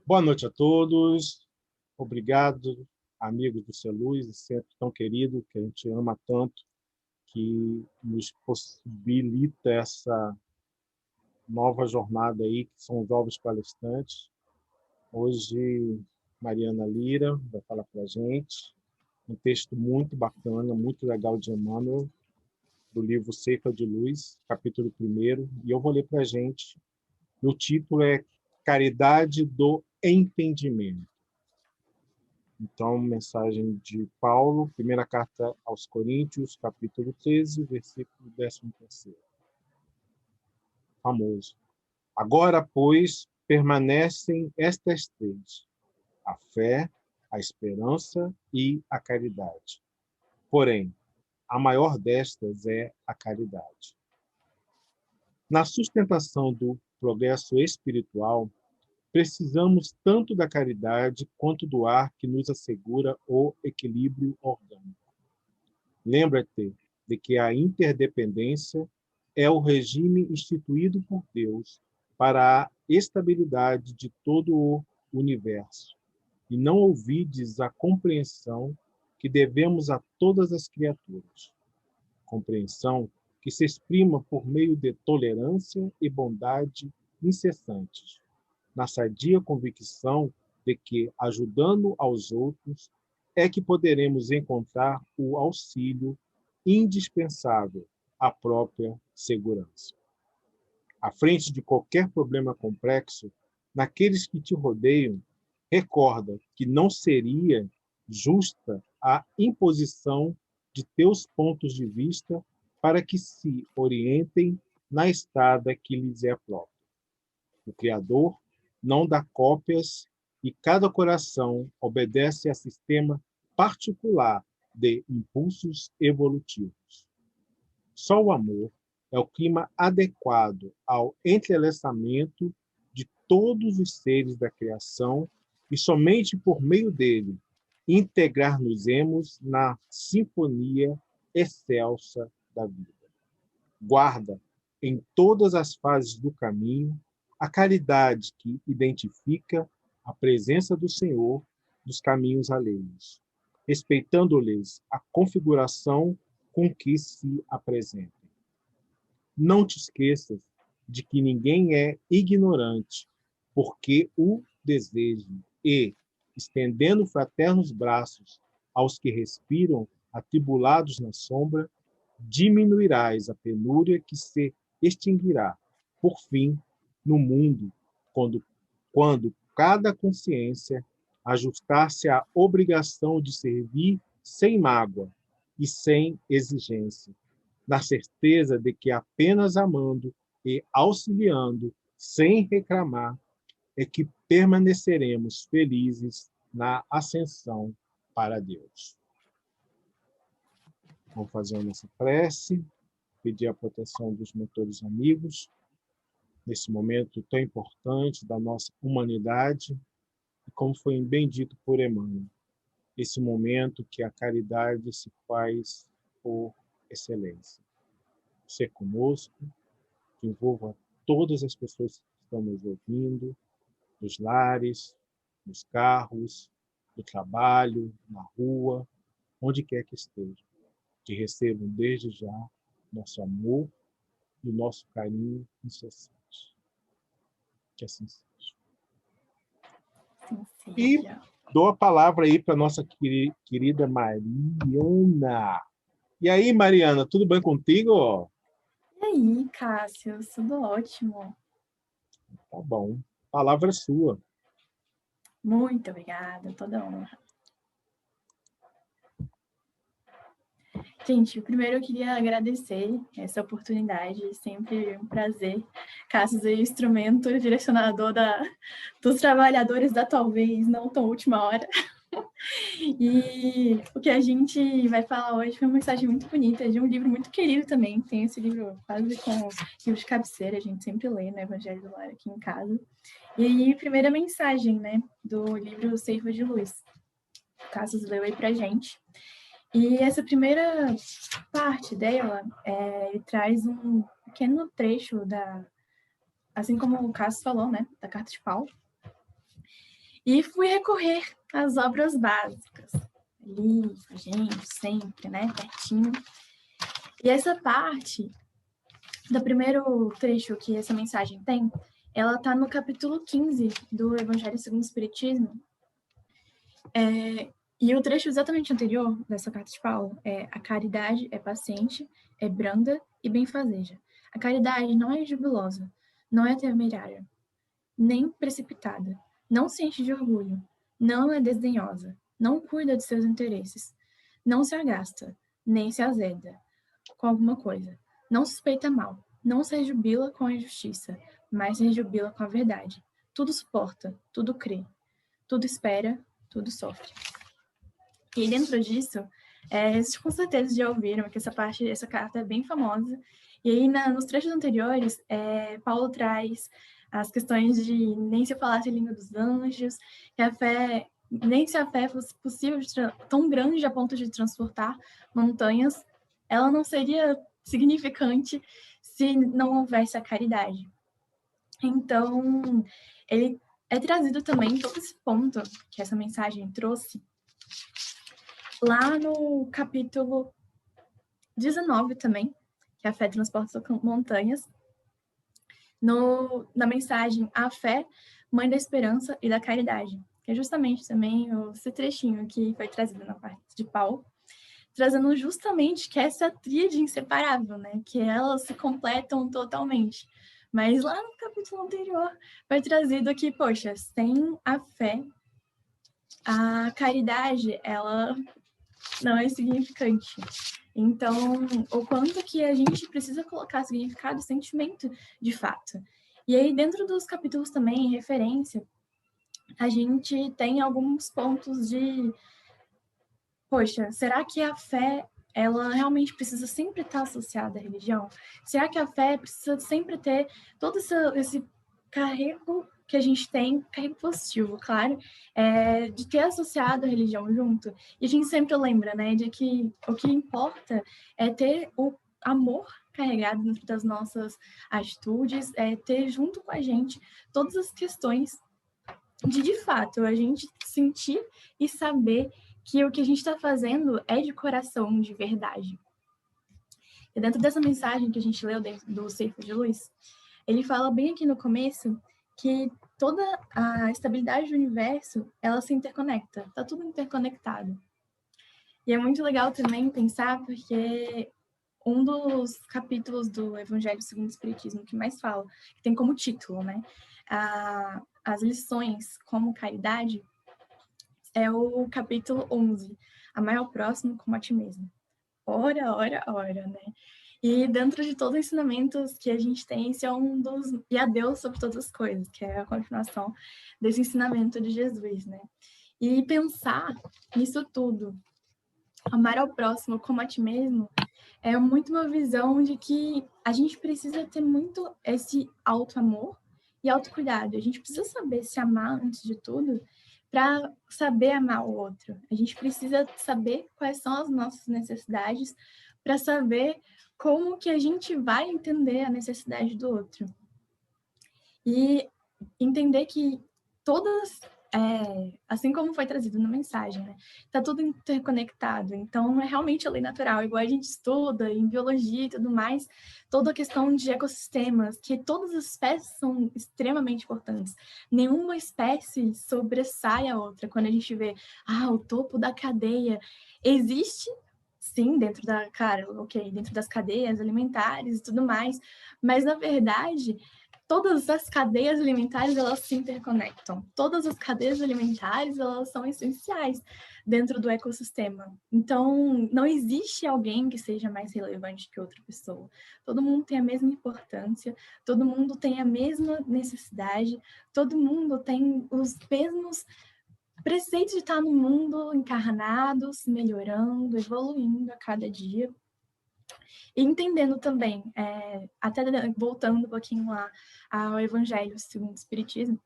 Boa noite a todos. Obrigado, amigos do Celuz, sempre tão querido, que a gente ama tanto, que nos possibilita essa nova jornada aí, que são os jovens palestrantes. Hoje, Mariana Lira vai falar para a gente um texto muito bacana, muito legal de Emmanuel, do livro Ceifa de Luz, capítulo 1º, e eu vou ler para a gente. O título é Caridade do Entendimento. Então, mensagem de Paulo, primeira carta aos Coríntios, capítulo 13, versículo 13º. Famoso. Agora, pois, permanecem estas três: a fé, a esperança e a caridade. Porém, a maior destas é a caridade. Na sustentação do progresso espiritual, precisamos tanto da caridade quanto do ar que nos assegura o equilíbrio orgânico. Lembra-te de que a interdependência é o regime instituído por Deus para a estabilidade de todo o universo, e não ouvides a compreensão que devemos a todas as criaturas. Compreensão que se exprima por meio de tolerância e bondade incessantes, na sadia convicção de que, ajudando aos outros, é que poderemos encontrar o auxílio indispensável à própria segurança. À frente de qualquer problema complexo, naqueles que te rodeiam, recorda que não seria justa a imposição de teus pontos de vista para que se orientem na estrada que lhes é própria. O Criador não dá cópias e cada coração obedece a sistema particular de impulsos evolutivos. Só o amor é o clima adequado ao entrelaçamento de todos os seres da criação e somente por meio dele integrar-nos-emos na sinfonia excelsa da vida. Guarda em todas as fases do caminho a caridade que identifica a presença do Senhor nos caminhos alheios, respeitando-lhes a configuração com que se apresentem. Não te esqueças de que ninguém é ignorante, porque o deseje e, estendendo fraternos braços aos que respiram atribulados na sombra, diminuirás a penúria que se extinguirá, por fim, no mundo, quando cada consciência ajustar-se à obrigação de servir sem mágoa e sem exigência, na certeza de que apenas amando e auxiliando, sem reclamar, é que permaneceremos felizes na ascensão para Deus. Vamos fazer a nossa prece, pedir a proteção dos mentores amigos, nesse momento tão importante da nossa humanidade, e como foi bem dito por Emmanuel, esse momento que a caridade se faz por excelência. Ser conosco, que envolva todas as pessoas que estão nos ouvindo, nos lares, nos carros, no trabalho, na rua, onde quer que esteja, que recebam desde já nosso amor e o nosso carinho incessante. Que assim seja. E dou a palavra aí para a nossa querida Mariana. E aí, Mariana, tudo bem contigo? E aí, Cássio, tudo ótimo. Tá bom. A palavra é sua. Muito obrigada, toda honra. Gente, primeiro eu queria agradecer essa oportunidade, sempre um prazer. Cássio é o instrumento direcionador dos trabalhadores da talvez não tão última hora. E o que a gente vai falar hoje foi uma mensagem muito bonita, de um livro muito querido também. Tem esse livro quase com livro de cabeceira, a gente sempre lê no Evangelho do Lar aqui em casa. E aí, primeira mensagem, né, do livro Ceifa de Luz. O Cássio leu aí pra gente. E essa primeira parte dela, ele traz um pequeno trecho assim como o Cássio falou, né, da Carta de Paulo. E fui recorrer às obras básicas, ali, com a gente, sempre, né, pertinho. E essa parte do primeiro trecho que essa mensagem tem, ela está no capítulo 15 do Evangelho segundo o Espiritismo. E o trecho exatamente anterior dessa carta de Paulo é: a caridade é paciente, é branda e benfazeja. A caridade não é jubilosa, não é temerária, nem precipitada, não se enche de orgulho, não é desdenhosa, não cuida de seus interesses, não se agasta, nem se azeda com alguma coisa, não suspeita mal, não se rejubila com a injustiça, mas se rejubila com a verdade. Tudo suporta, tudo crê, tudo espera, tudo sofre. E dentro disso, vocês com certeza já ouviram que essa carta é bem famosa. E aí, nos trechos anteriores, Paulo traz as questões de nem se eu falasse a língua dos anjos, que a fé, nem se a fé fosse possível, tão grande a ponto de transportar montanhas, ela não seria significante se não houvesse a caridade. Então, ele é trazido também todo esse ponto que essa mensagem trouxe lá no capítulo 19 também, que a fé transporta montanhas, na mensagem A Fé, Mãe da Esperança e da Caridade, que é justamente também esse trechinho que foi trazido na parte de Paulo, trazendo justamente que essa tríade inseparável, né, que elas se completam totalmente. Mas lá no capítulo anterior foi trazido que, poxa, sem a fé, a caridade, ela não é significante. Então, o quanto que a gente precisa colocar significado e sentimento de fato. E aí, dentro dos capítulos também, em referência, a gente tem alguns pontos de, poxa, será que a fé, ela realmente precisa sempre estar associada à religião? Será que a fé precisa sempre ter todo esse carrego que a gente tem, carrego positivo, claro, de ter associado a religião junto? E a gente sempre lembra, né, de que o que importa é ter o amor carregado dentro das nossas atitudes, ter junto com a gente todas as questões de fato, a gente sentir e saber que o que a gente está fazendo é de coração, de verdade. E dentro dessa mensagem que a gente leu dentro do Círculo de Luz, ele fala bem aqui no começo que toda a estabilidade do universo, ela se interconecta, está tudo interconectado. E é muito legal também pensar, porque um dos capítulos do Evangelho segundo o Espiritismo que mais fala, que tem como título, né, as lições como caridade, é o capítulo 11, Amar ao próximo como a ti mesmo. Ora, ora, ora, né? E dentro de todos os ensinamentos que a gente tem, esse é um dos... E a Deus sobre todas as coisas, que é a continuação desse ensinamento de Jesus, né? E pensar nisso tudo, amar ao próximo como a ti mesmo, é muito uma visão de que a gente precisa ter muito esse auto-amor e autocuidado. A gente precisa saber se amar antes de tudo para saber amar o outro. A gente precisa saber quais são as nossas necessidades para saber como que a gente vai entender a necessidade do outro. E entender que todas, assim como foi trazido na mensagem, né? Tá tudo interconectado, então é realmente a lei natural, igual a gente estuda em biologia e tudo mais, toda a questão de ecossistemas, que todas as espécies são extremamente importantes. Nenhuma espécie sobressai a outra. Quando a gente vê, o topo da cadeia, existe sim, dentro dentro das cadeias alimentares e tudo mais, mas na verdade todas as cadeias alimentares, elas se interconectam. Todas as cadeias alimentares, elas são essenciais dentro do ecossistema. Então, não existe alguém que seja mais relevante que outra pessoa. Todo mundo tem a mesma importância, todo mundo tem a mesma necessidade, todo mundo tem os mesmos preceitos de estar no mundo encarnado, se melhorando, evoluindo a cada dia. E entendendo também, até voltando um pouquinho lá ao Evangelho segundo o Espiritismo,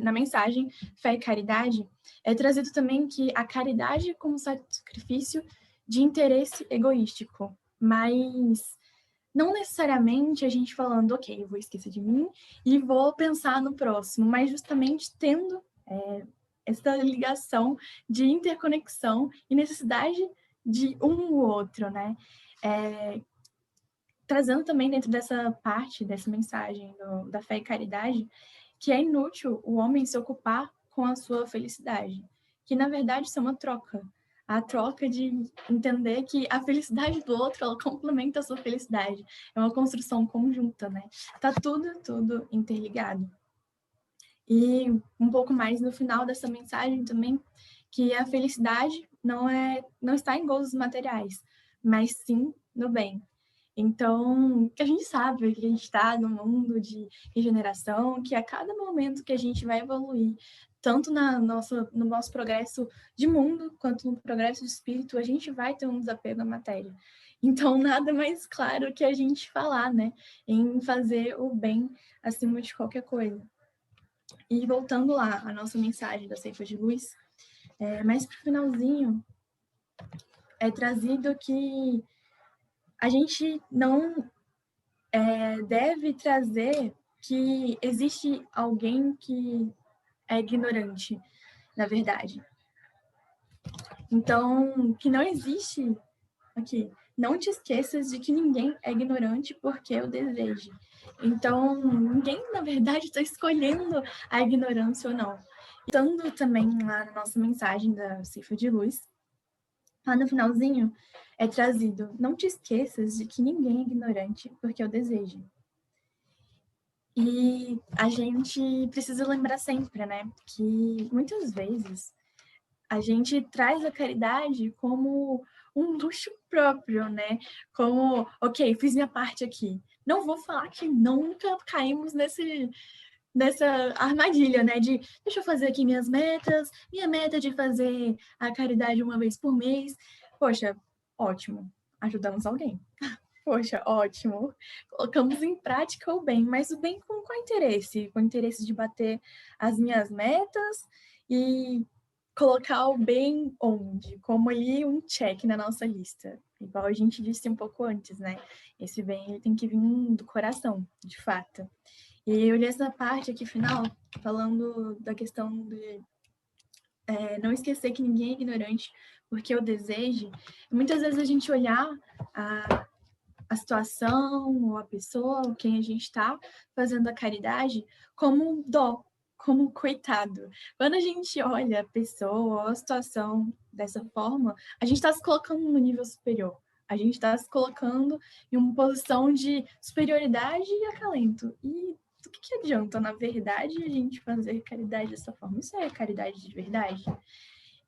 na mensagem Fé e Caridade, é trazido também que a caridade é como sacrifício de interesse egoístico, mas não necessariamente a gente falando, ok, eu vou esquecer de mim e vou pensar no próximo, mas justamente tendo essa ligação de interconexão e necessidade de um ou outro, né? Trazendo também dentro dessa parte, dessa mensagem da fé e caridade, que é inútil o homem se ocupar com a sua felicidade, que na verdade isso é uma troca. A troca de entender que a felicidade do outro, ela complementa a sua felicidade. É uma construção conjunta, né? Tá tudo interligado. E um pouco mais no final dessa mensagem também, que a felicidade não está em gozos materiais, mas sim no bem. Então, que a gente sabe que a gente está num mundo de regeneração, que a cada momento que a gente vai evoluir, tanto no nosso progresso de mundo, quanto no progresso de espírito, a gente vai ter um desapego à matéria. Então, nada mais claro que a gente falar, né, em fazer o bem acima de qualquer coisa. E voltando lá, a nossa mensagem da Ceifa de Luz, mais para o finalzinho, é trazido que a gente não deve trazer que existe alguém que é ignorante, na verdade. Então, que não existe aqui. Não te esqueças de que ninguém é ignorante porque eu desejo. Então, ninguém, na verdade, está escolhendo a ignorância ou não. Estando também lá na nossa mensagem da Cifra de Luz, lá no finalzinho, é trazido: não te esqueças de que ninguém é ignorante porque eu desejo. E a gente precisa lembrar sempre, né, que muitas vezes a gente traz a caridade como um luxo próprio, né? Como, ok, fiz minha parte aqui. Não vou falar que nunca caímos nessa armadilha, né? De deixa eu fazer aqui minhas metas, minha meta de fazer a caridade uma vez por mês. Poxa, ótimo, ajudamos alguém. Poxa, ótimo. Colocamos em prática o bem, mas o bem com qual interesse? Com o interesse de bater as minhas metas e colocar o bem onde? Como ali um check na nossa lista. Igual a gente disse um pouco antes, né? Esse bem ele tem que vir do coração, de fato. E eu li essa parte aqui final, falando da questão de não esquecer que ninguém é ignorante, porque eu desejo. Muitas vezes a gente olhar a situação, ou a pessoa, ou quem a gente está fazendo a caridade, como um dó, como um coitado. Quando a gente olha a pessoa ou a situação dessa forma, a gente está se colocando no nível superior. A gente está se colocando em uma posição de superioridade e acalento. E do que adianta, na verdade, a gente fazer caridade dessa forma? Isso é caridade de verdade?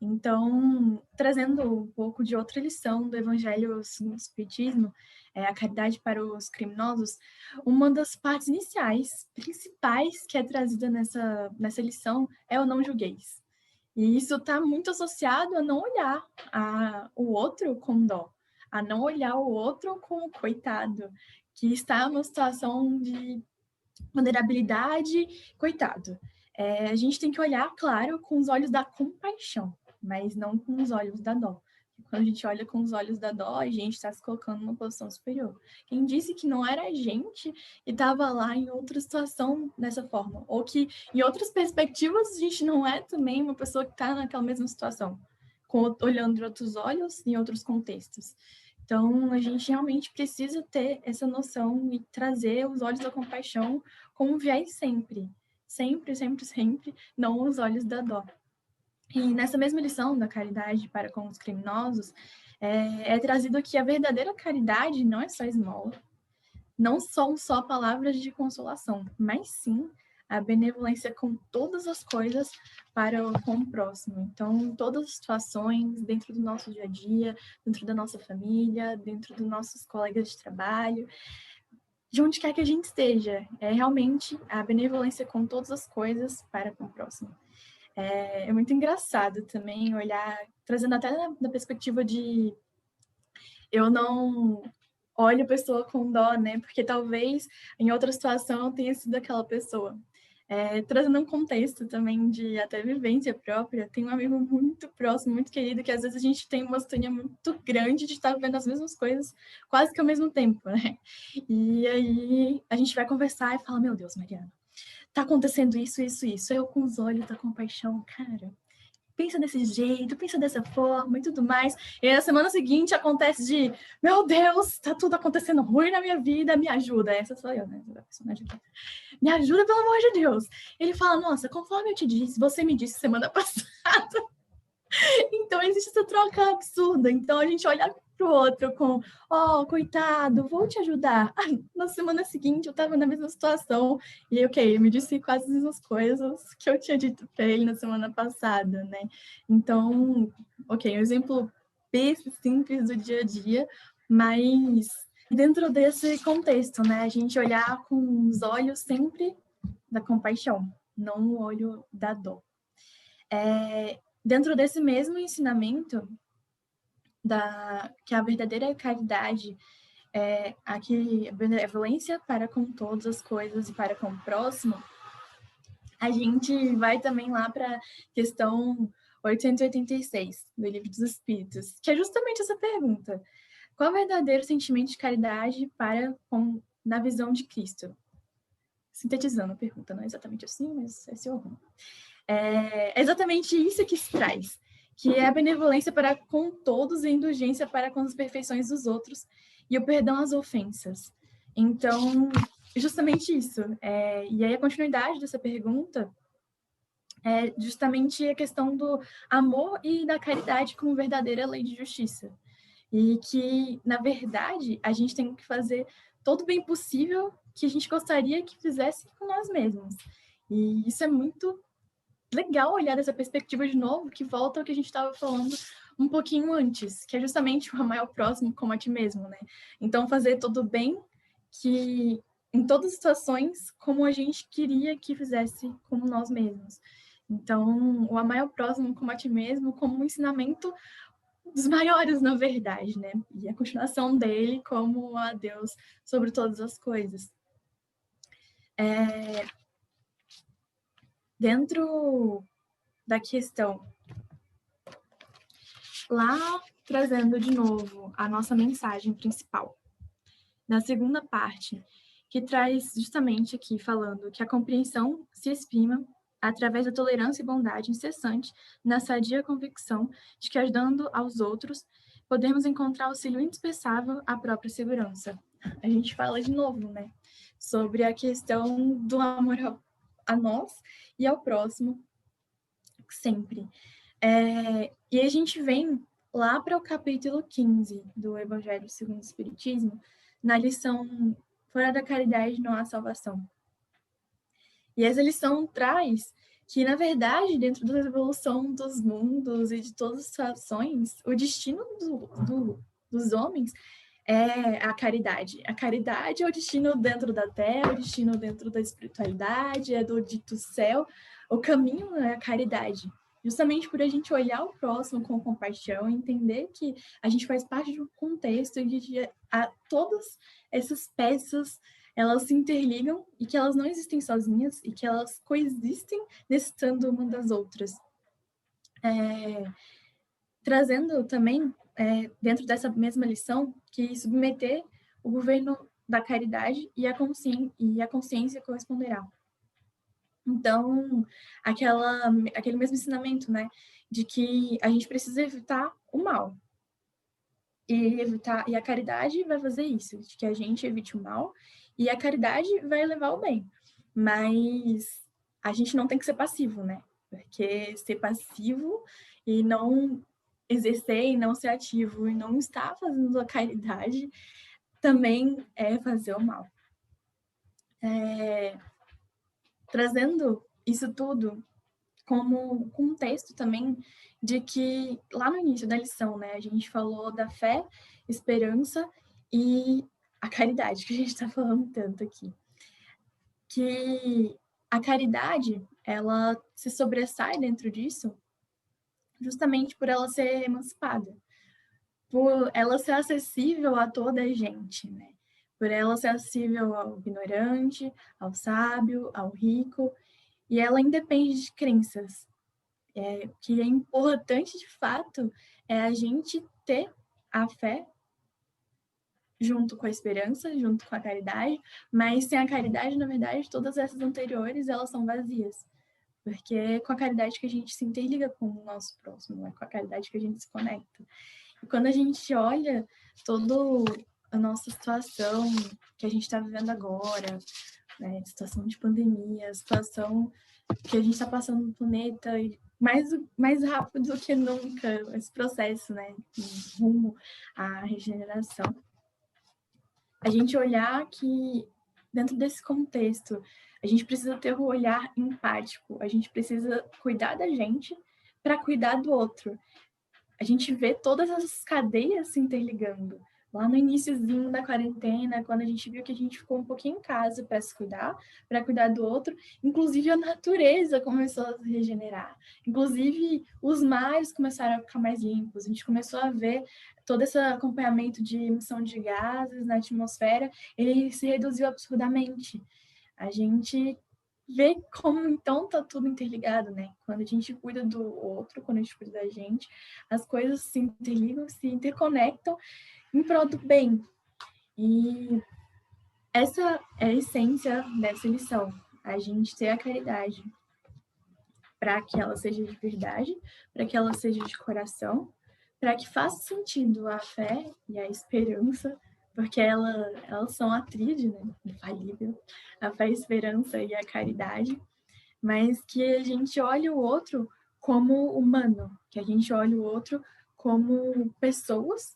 Então, trazendo um pouco de outra lição do Evangelho segundo o Espiritismo, a caridade para os criminosos, uma das partes iniciais, principais, que é trazida nessa lição é o não julgueis. E isso está muito associado a não olhar o outro com dó, a não olhar o outro como coitado, que está numa situação de vulnerabilidade, coitado. A gente tem que olhar, claro, com os olhos da compaixão, mas não com os olhos da dó. Quando a gente olha com os olhos da dó, a gente está se colocando numa posição superior. Quem disse que não era a gente e estava lá em outra situação dessa forma? Ou que, em outras perspectivas, a gente não é também uma pessoa que está naquela mesma situação, olhando de outros olhos em outros contextos. Então, a gente realmente precisa ter essa noção e trazer os olhos da compaixão com um viés sempre. Sempre, sempre, sempre, não os olhos da dó. E nessa mesma lição da caridade para com os criminosos, é trazido que a verdadeira caridade não é só esmola, não são só palavras de consolação, mas sim a benevolência com todas as coisas com o próximo. Então, em todas as situações, dentro do nosso dia a dia, dentro da nossa família, dentro dos nossos colegas de trabalho, de onde quer que a gente esteja, é realmente a benevolência com todas as coisas para com o próximo. É muito engraçado também olhar, trazendo até da perspectiva de eu não olho a pessoa com dó, né? Porque talvez em outra situação eu tenha sido aquela pessoa. Trazendo um contexto também de até vivência própria, tem um amigo muito próximo, muito querido, que às vezes a gente tem uma sintonia muito grande de estar vendo as mesmas coisas quase que ao mesmo tempo, né? E aí a gente vai conversar e fala, meu Deus, Mariana, tá acontecendo isso, isso, isso. Eu com os olhos da compaixão, cara, pensa desse jeito, pensa dessa forma e tudo mais. E aí, na semana seguinte acontece de, meu Deus, tá tudo acontecendo ruim na minha vida, me ajuda. Essa sou eu, né? A personagem aqui. Me ajuda, pelo amor de Deus. Ele fala, nossa, conforme eu te disse, você me disse semana passada. Então, existe essa troca absurda. Então, a gente olha pro outro com, coitado, vou te ajudar. Na semana seguinte, eu tava na mesma situação. E, ok, me disse quase as mesmas coisas que eu tinha dito para ele na semana passada, né? Então, ok, um exemplo bem simples do dia a dia, mas dentro desse contexto, né? A gente olhar com os olhos sempre da compaixão, não o olho da dor. Dentro desse mesmo ensinamento que a verdadeira caridade a benevolência para com todas as coisas e para com o próximo, a gente vai também lá para a questão 886 do Livro dos Espíritos, que é justamente essa pergunta. Qual é o verdadeiro sentimento de caridade na visão de Cristo? Sintetizando a pergunta, não é exatamente assim, mas esse é o rumo. É exatamente isso que se traz, que é a benevolência para com todos e a indulgência para com as perfeições dos outros e o perdão às ofensas. Então, justamente isso. E aí a continuidade dessa pergunta é justamente a questão do amor e da caridade como verdadeira lei de justiça. E que, na verdade, a gente tem que fazer todo o bem possível que a gente gostaria que fizesse com nós mesmos. E isso é muito legal olhar dessa perspectiva de novo, que volta ao que a gente estava falando um pouquinho antes, que é justamente o amar ao próximo como a ti mesmo, né? Então, fazer todo o bem que, em todas as situações, como a gente queria que fizesse como nós mesmos. Então, o amar ao próximo como a ti mesmo, como um ensinamento dos maiores, na verdade, né? E a continuação dele como a Deus sobre todas as coisas. Dentro da questão, lá trazendo de novo a nossa mensagem principal, na segunda parte, que traz justamente aqui falando que a compreensão se exprima através da tolerância e bondade incessante, na sadia convicção de que, ajudando aos outros, podemos encontrar auxílio indispensável à própria segurança. A gente fala de novo, né, sobre a questão do amor a nós e ao próximo, sempre. E a gente vem lá para o capítulo 15 do Evangelho segundo o Espiritismo, na lição Fora da caridade não há salvação. E essa lição traz que, na verdade, dentro da evolução dos mundos e de todas as situações, o destino dos homens é a caridade. A caridade é o destino dentro da terra, o destino dentro da espiritualidade, é do dito céu. O caminho é a caridade. Justamente por a gente olhar o próximo com compaixão, entender que a gente faz parte de um contexto em que todas essas peças elas se interligam e que elas não existem sozinhas e que elas coexistem necessitando uma das outras. Trazendo também, dentro dessa mesma lição, que submeter o governo da caridade e a consciência corresponderá. Então, aquele mesmo ensinamento, né, de que a gente precisa evitar o mal. E a caridade vai fazer isso, de que a gente evite o mal, e a caridade vai levar o bem. Mas a gente não tem que ser passivo, né? Porque ser passivo e não exercer e não ser ativo e não estar fazendo a caridade também é fazer o mal. Trazendo isso tudo como contexto também de que lá no início da lição, né, a gente falou da fé, esperança e a caridade, que a gente está falando tanto aqui. Que a caridade, ela se sobressai dentro disso justamente por ela ser emancipada, por ela ser acessível a toda a gente, né? Por ela ser acessível ao ignorante, ao sábio, ao rico, e ela independe de crenças. O que é importante, de fato, é a gente ter a fé junto com a esperança, junto com a caridade, mas sem a caridade, na verdade, todas essas anteriores, elas são vazias. Porque é com a caridade que a gente se interliga com o nosso próximo, é com a caridade que a gente se conecta. E quando a gente olha toda a nossa situação que a gente está vivendo agora, né, situação de pandemia, situação que a gente está passando no planeta, e mais rápido do que nunca, esse processo, né, rumo à regeneração. A gente olhar que, dentro desse contexto, a gente precisa ter um olhar empático, a gente precisa cuidar da gente para cuidar do outro. A gente vê todas essas cadeias se interligando. Lá no iniciozinho da quarentena, quando a gente viu que a gente ficou um pouquinho em casa para cuidar do outro, inclusive a natureza começou a se regenerar. Inclusive os mares começaram a ficar mais limpos. A gente começou a ver todo esse acompanhamento de emissão de gases na atmosfera, ele se reduziu absurdamente. A gente vê como então tá tudo interligado, né? Quando a gente cuida do outro, quando a gente cuida da gente, as coisas se interligam, se interconectam em prol do bem. E essa é a essência dessa lição, a gente ter a caridade para que ela seja de verdade, para que ela seja de coração, para que faça sentido a fé e a esperança, porque elas são a tríade, né? Infalível, a fé, a esperança e a caridade, mas que a gente olhe o outro como humano, que a gente olhe o outro como pessoas,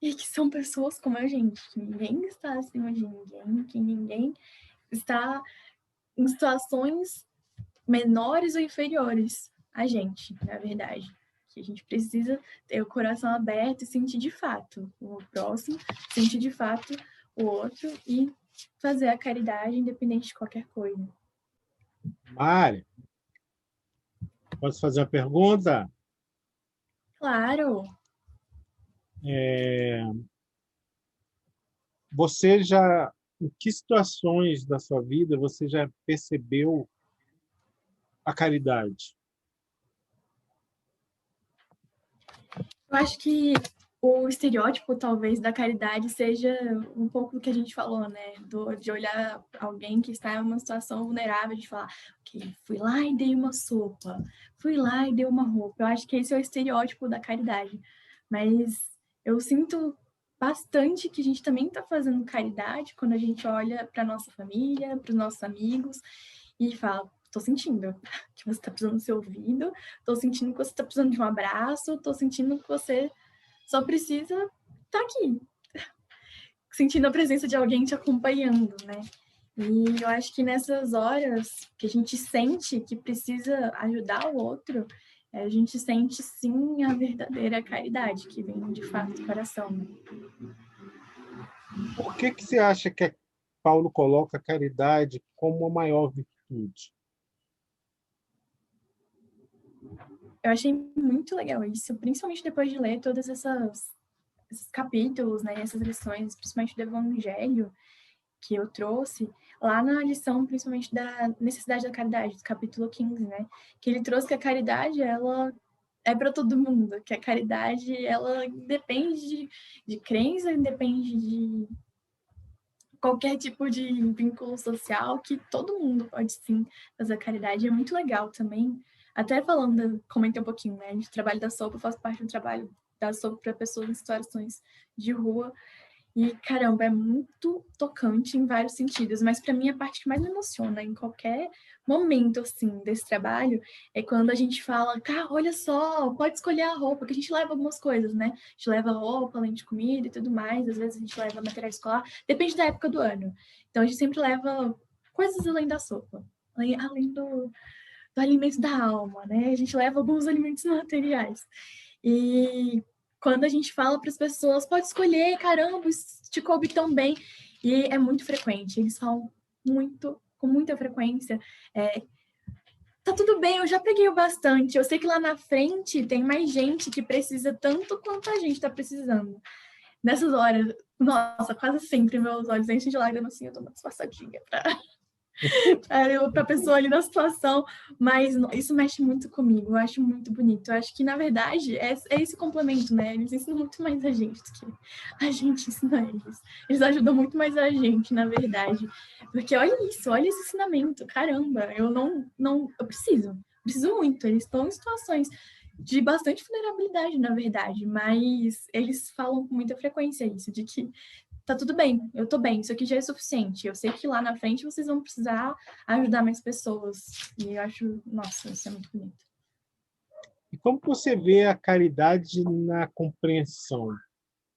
e que são pessoas como a gente, que ninguém está acima de ninguém, que ninguém está em situações menores ou inferiores a gente, na verdade. Que a gente precisa ter o coração aberto e sentir de fato o próximo, sentir de fato o outro e fazer a caridade independente de qualquer coisa. Mari, posso fazer uma pergunta? Claro! Você já, em que situações da sua vida você já percebeu a caridade? Eu acho que o estereótipo, talvez, da caridade seja um pouco do que a gente falou, né? De olhar alguém que está em uma situação vulnerável, de falar, ok, fui lá e dei uma sopa, fui lá e dei uma roupa. Eu acho que esse é o estereótipo da caridade. Mas eu sinto bastante que a gente também está fazendo caridade quando a gente olha para nossa família, para os nossos amigos e fala, estou sentindo que você está precisando ser ouvido, estou sentindo que você está precisando de um abraço, estou sentindo que você só precisa estar aqui, sentindo a presença de alguém te acompanhando, né? E eu acho que nessas horas que a gente sente que precisa ajudar o outro, a gente sente sim a verdadeira caridade que vem de fato do coração. Né? Por que você acha que Paulo coloca a caridade como a maior virtude? Eu achei muito legal isso, principalmente depois de ler todos esses capítulos, né, essas lições, principalmente do Evangelho que eu trouxe, lá na lição, principalmente da necessidade da caridade, do capítulo 15, né, que ele trouxe que a caridade, ela é para todo mundo, que a caridade, ela independe de crença, independe de qualquer tipo de vínculo social, que todo mundo pode sim fazer caridade. É muito legal também. Até falando, comentei um pouquinho, né? De trabalho da sopa, eu faço parte do trabalho da sopa para pessoas em situações de rua. E, caramba, é muito tocante em vários sentidos, mas para mim a parte que mais me emociona em qualquer momento, assim, desse trabalho é quando a gente fala, cara, olha só, pode escolher a roupa, que a gente leva algumas coisas, né? A gente leva roupa, além de comida e tudo mais, às vezes a gente leva material escolar, depende da época do ano. Então a gente sempre leva coisas além da sopa, além do alimento da alma, né? A gente leva alguns alimentos materiais. E quando a gente fala para as pessoas, pode escolher, caramba, isso te coube tão bem. E é muito frequente, eles falam com muita frequência. Tá tudo bem, eu já peguei o bastante. Eu sei que lá na frente tem mais gente que precisa tanto quanto a gente está precisando. Nessas horas, nossa, quase sempre meus olhos enchem de lágrimas assim, eu dou uma disfarçadinha para a pessoa ali na situação, mas isso mexe muito comigo, eu acho muito bonito. Eu acho que, na verdade, é esse complemento, né? Eles ensinam muito mais a gente do que a gente ensina eles. Eles ajudam muito mais a gente, na verdade. Porque olha isso, olha esse ensinamento, caramba, eu preciso muito. Eles estão em situações de bastante vulnerabilidade, na verdade, mas eles falam com muita frequência isso, de que tá tudo bem, eu tô bem, isso aqui já é suficiente. Eu sei que lá na frente vocês vão precisar ajudar mais pessoas. E eu acho, nossa, isso é muito bonito. E como você vê a caridade na compreensão,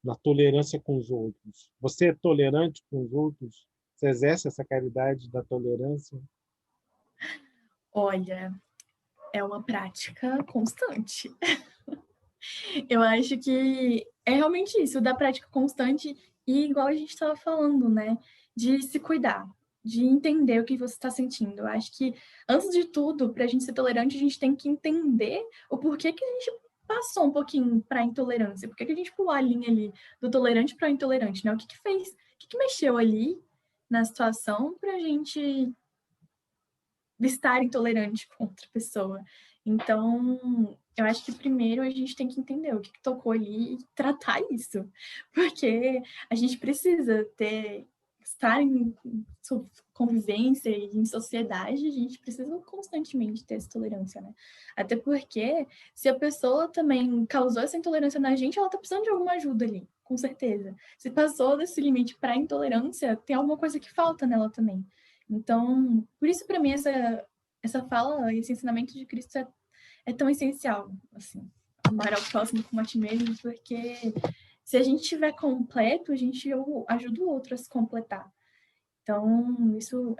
na tolerância com os outros? Você é tolerante com os outros? Você exerce essa caridade da tolerância? Olha, é uma prática constante. Eu acho que é realmente isso, da prática constante e igual a gente estava falando, né? De se cuidar, de entender o que você está sentindo. Eu acho que, antes de tudo, para a gente ser tolerante, a gente tem que entender o porquê que a gente passou um pouquinho para a intolerância. Por que a gente pulou a linha ali do tolerante para o intolerante, né? O que fez, o que mexeu ali na situação para a gente estar intolerante com outra pessoa. Então, eu acho que primeiro a gente tem que entender o que tocou ali e tratar isso, porque a gente precisa estar em convivência e em sociedade, a gente precisa constantemente ter essa tolerância, né? Até porque, se a pessoa também causou essa intolerância na gente, ela tá precisando de alguma ajuda ali, com certeza. Se passou desse limite para intolerância, tem alguma coisa que falta nela também. Então, por isso, para mim, essa fala, esse ensinamento de Cristo é tão essencial, assim, amar ao próximo como a ti mesmo, porque se a gente estiver completo, a gente ajuda o outro a se completar. Então, isso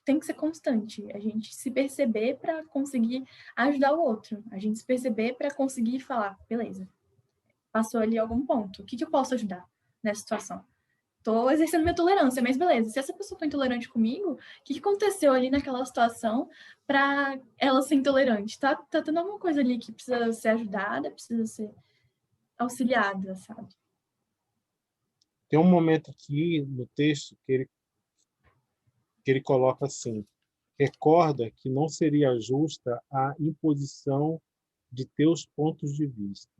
tem que ser constante, a gente se perceber para conseguir ajudar o outro, a gente se perceber para conseguir falar, beleza, passou ali algum ponto, o que eu posso ajudar nessa situação? Tô exercendo minha tolerância, mas beleza, se essa pessoa foi intolerante comigo, o que aconteceu ali naquela situação para ela ser intolerante? Tá tendo alguma coisa ali que precisa ser ajudada, precisa ser auxiliada, sabe? Tem um momento aqui no texto que ele coloca assim: recorda que não seria justa a imposição de teus pontos de vista.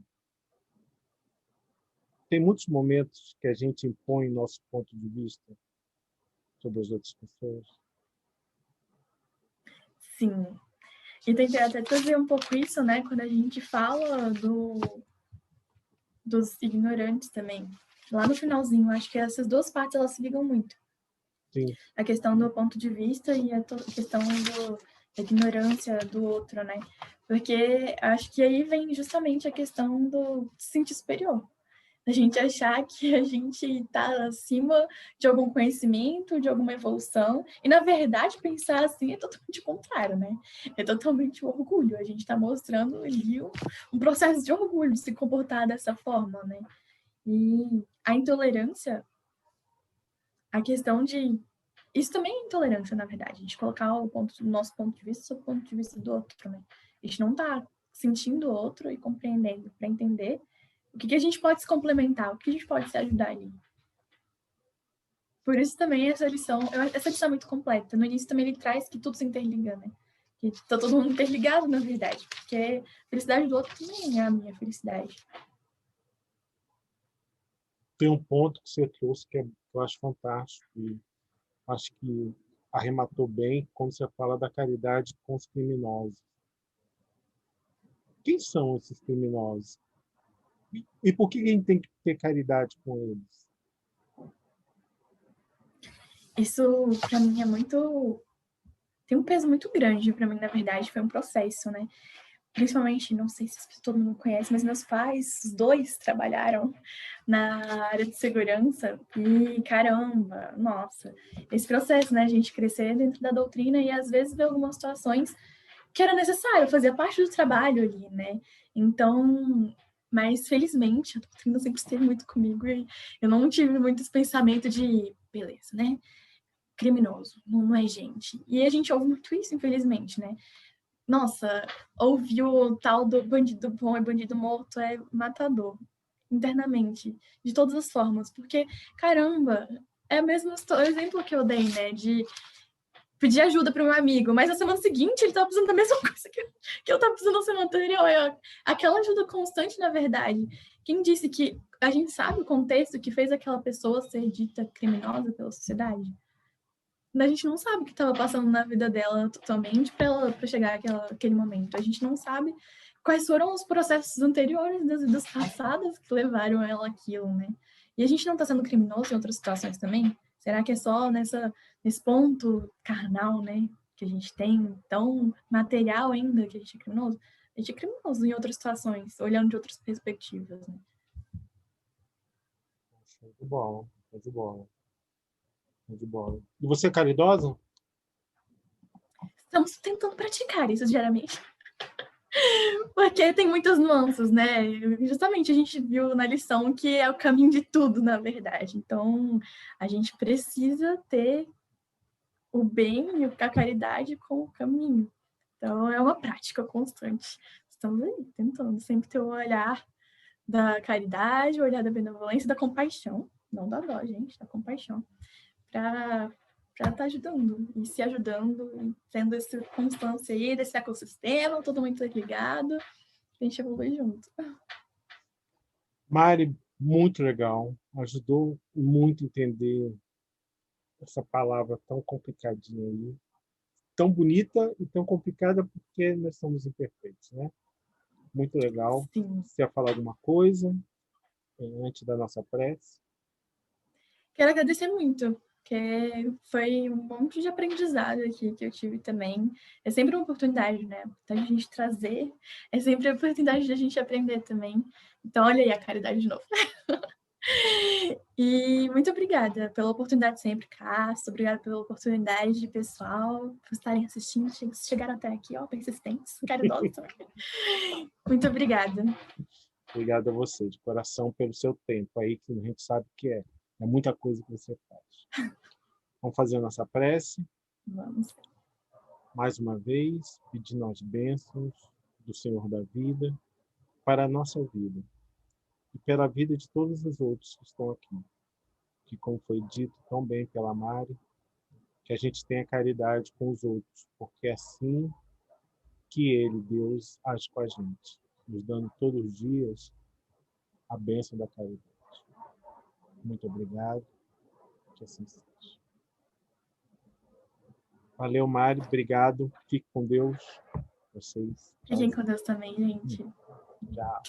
Tem muitos momentos que a gente impõe nosso ponto de vista sobre as outras pessoas. Sim. E tentei até trazer um pouco isso, né, quando a gente fala dos ignorantes também. Lá no finalzinho, acho que essas duas partes, elas se ligam muito. Sim. A questão do ponto de vista e a questão da ignorância do outro, né? Porque acho que aí vem justamente a questão do se sentir superior. A gente achar que a gente está acima de algum conhecimento, de alguma evolução, e na verdade pensar assim é totalmente o contrário, né? É totalmente o orgulho. A gente está mostrando ali um processo de orgulho de se comportar dessa forma, né? E a intolerância, a questão de isso também é intolerância, na verdade. A gente colocar o nosso ponto de vista sobre o ponto de vista do outro, né? A gente não está sentindo o outro e compreendendo para entender o que a gente pode se complementar, o que a gente pode se ajudar ali. Por isso também essa lição é muito completa. No início também ele traz que tudo se interliga, né? Que tá todo mundo interligado, na verdade. Porque a felicidade do outro também é a minha felicidade. Tem um ponto que você trouxe que eu acho fantástico e acho que arrematou bem quando você fala da caridade com os criminosos. Quem são esses criminosos? E por que a gente tem que ter caridade com eles? Isso, para mim, é muito... Tem um peso muito grande para mim, na verdade. Foi um processo, né? Principalmente, não sei se todo mundo conhece, mas meus pais, os dois, trabalharam na área de segurança e, caramba, nossa, esse processo, né, a gente crescer dentro da doutrina e às vezes ver algumas situações que era necessário, fazia parte do trabalho ali, né, então, mas felizmente a doutrina sempre esteve muito comigo e eu não tive muitos pensamentos de, beleza, né, criminoso, não é gente, e a gente ouve muito isso, infelizmente, né, nossa, ouvir o tal do bandido bom e bandido morto é matador, internamente, de todas as formas, porque, caramba, é o mesmo exemplo que eu dei, né, de pedir ajuda para um amigo, mas na semana seguinte ele estava precisando da mesma coisa que eu estava precisando na semana anterior. Aquela ajuda constante, na verdade. Quem disse que a gente sabe o contexto que fez aquela pessoa ser dita criminosa pela sociedade? A gente não sabe o que estava passando na vida dela totalmente para chegar aquele momento. A gente não sabe quais foram os processos anteriores das vidas passadas que levaram ela àquilo, né? E a gente não está sendo criminoso em outras situações também? Será que é só nesse ponto carnal, né? Que a gente tem, tão material ainda, que a gente é criminoso? A gente é criminoso em outras situações, olhando de outras perspectivas, né? Show de bola, show de bola, show de bola. E você é caridosa? Estamos tentando praticar isso diariamente. Porque tem muitas nuances, né? Justamente a gente viu na lição que é o caminho de tudo, na verdade. Então, a gente precisa ter o bem e a caridade como o caminho. Então, é uma prática constante. Estamos aí, tentando sempre ter o olhar da caridade, o olhar da benevolência, da compaixão, não da dó, gente, da compaixão, para estar ajudando e se ajudando, e tendo essa constância aí desse ecossistema, todo mundo ligado, a gente evolui junto. Mari, muito legal. Ajudou muito a entender essa palavra tão complicadinha aí. Tão bonita e tão complicada porque nós somos imperfeitos, né? Muito legal. Sim. Você ia falar alguma coisa antes da nossa prece? Quero agradecer muito, porque foi um monte de aprendizado aqui que eu tive também. É sempre uma oportunidade, né? Então, a gente trazer, é sempre a oportunidade de a gente aprender também. Então, olha aí a caridade de novo. E muito obrigada pela oportunidade sempre, Castro. Obrigada pela oportunidade, pessoal, por estarem assistindo, chegaram até aqui, ó, persistentes, caridosos também. Muito obrigada. Obrigado a você, de coração, pelo seu tempo aí, que a gente sabe que é. É muita coisa que você faz. Vamos fazer a nossa prece. Vamos. Mais uma vez, pedindo as bênçãos do Senhor da vida para a nossa vida e pela vida de todos os outros que estão aqui. Que, como foi dito tão bem pela Mari, que a gente tenha caridade com os outros, porque é assim que Ele, Deus, age com a gente, nos dando todos os dias a bênção da caridade. Muito obrigado, que assim seja. Valeu, Mari, obrigado, fique com Deus, vocês. Fiquem com Deus também, gente. Tchau.